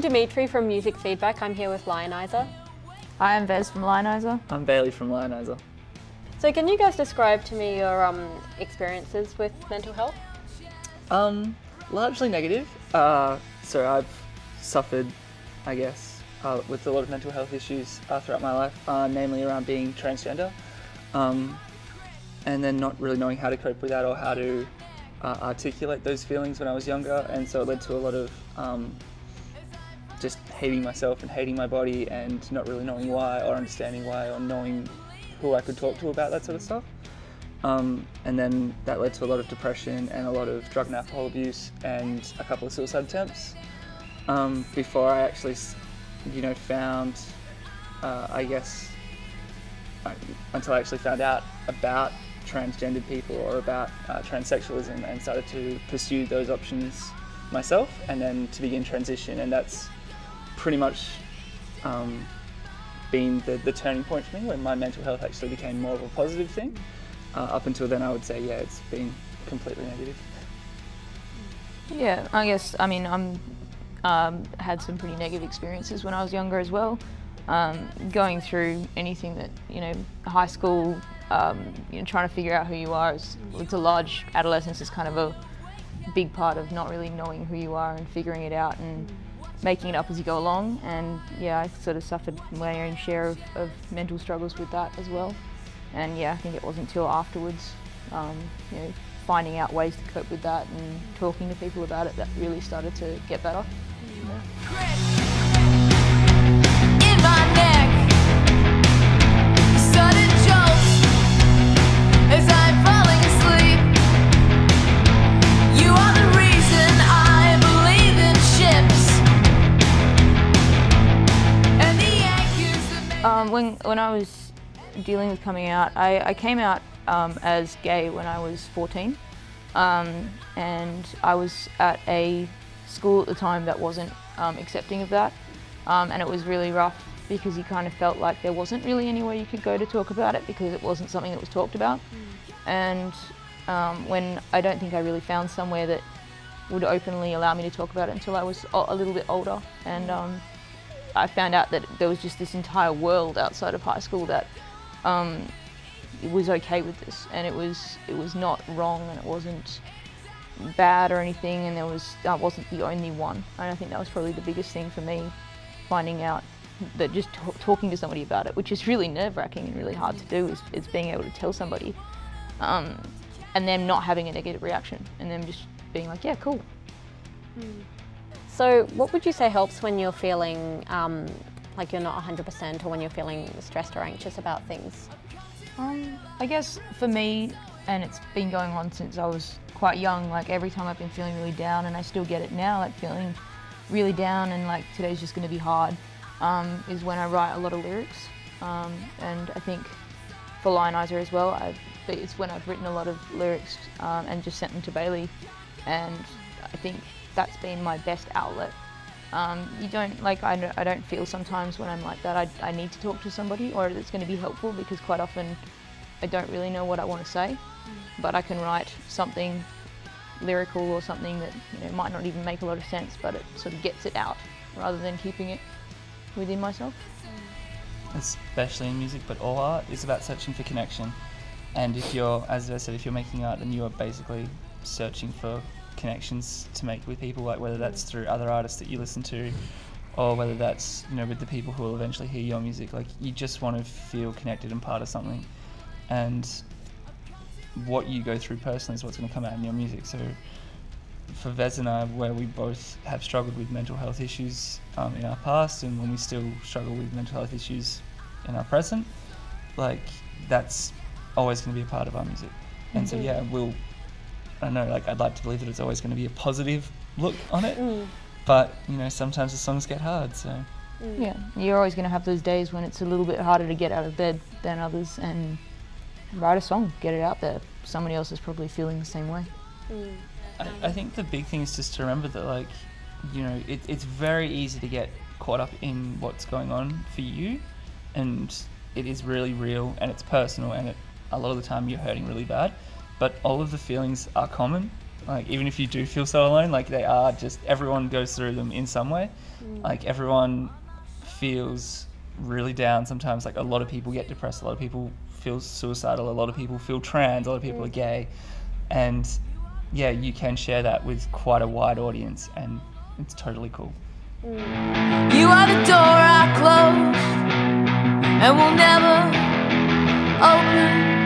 Dmitri from Music Feedback. I'm here with Lionizer. Hi, I'm Vez from Lionizer. I'm Bailey from Lionizer. So can you guys describe to me your experiences with mental health? Largely negative. So I've suffered, I guess, with a lot of mental health issues throughout my life, namely around being transgender, and then not really knowing how to cope with that or how to articulate those feelings when I was younger, and so it led to a lot of just hating myself and hating my body and not really knowing why or understanding why or knowing who I could talk to about that sort of stuff. And then that led to a lot of depression and a lot of drug and alcohol abuse and a couple of suicide attempts before I actually, found, until I actually found out about transgendered people or about transsexualism and started to pursue those options myself and then to begin transition, and that's pretty much been the turning point for me when my mental health actually became more of a positive thing. Up until then I would say, yeah, it's been completely negative. Yeah, I'm had some pretty negative experiences when I was younger as well. Going through anything that, high school, trying to figure out who you are, it's a large, adolescence is kind of a big part of not really knowing who you are and figuring it out and making it up as you go along. And yeah, I sort of suffered my own share of mental struggles with that as well. And yeah, I think it wasn't until afterwards, finding out ways to cope with that and talking to people about it that really started to get better. Yeah. In my neck, sudden jolts as I'm falling asleep. You are the reason I believe in ships and the anchors that make when I was dealing with coming out, I came out as gay when I was 14, and I was at a school at the time that wasn't accepting of that, and it was really rough because you kind of felt like there wasn't really anywhere you could go to talk about it because it wasn't something that was talked about. And when I don't think I really found somewhere that would openly allow me to talk about it until I was a little bit older, and I found out that there was just this entire world outside of high school that it was okay with this, and it was not wrong, and it wasn't bad or anything, and I wasn't the only one. And I think that was probably the biggest thing for me, finding out that just talking to somebody about it, which is really nerve-wracking and really hard to do, is being able to tell somebody, and them not having a negative reaction, and them just being like, yeah, cool. So what would you say helps when you're feeling like you're not 100%, or when you're feeling stressed or anxious about things? I guess for me, and it's been going on since I was quite young, like every time I've been feeling really down, and I still get it now, like feeling really down and like today's just going to be hard, is when I write a lot of lyrics. And I think for Lionizer as well, it's when I've written a lot of lyrics and just sent them to Bailey, and I think that's been my best outlet. I don't feel sometimes when I'm like that I need to talk to somebody or it's going to be helpful, because quite often I don't really know what I want to say, but I can write something lyrical or something that might not even make a lot of sense, but it sort of gets it out rather than keeping it within myself. Especially in music, but all art is about searching for connection. And if you're, as I said, if you're making art, then you are basically searching for connections to make with people, like whether that's through other artists that you listen to, or whether that's with the people who will eventually hear your music. Like, you just want to feel connected and part of something, and what you go through personally is what's going to come out in your music. So for Vez and I, where we both have struggled with mental health issues in our past, and when we still struggle with mental health issues in our present, like, that's always going to be a part of our music. And so yeah, I know, like, I'd like to believe that it's always going to be a positive look on it, but sometimes the songs get hard, so. Yeah, you're always going to have those days when it's a little bit harder to get out of bed than others, and write a song, get it out there. Somebody else is probably feeling the same way. I think the big thing is just to remember that, like, it's very easy to get caught up in what's going on for you, and it is really real and it's personal, and a lot of the time you're hurting really bad, but all of the feelings are common, Like even if you do feel so alone, like they are just, everyone goes through them in some way. Like everyone feels really down sometimes. Like a lot of people get depressed, a lot of people feel suicidal, a lot of people feel trans, a lot of people are gay, and yeah, you can share that with quite a wide audience, and it's totally cool. You are the door I closed and will never open.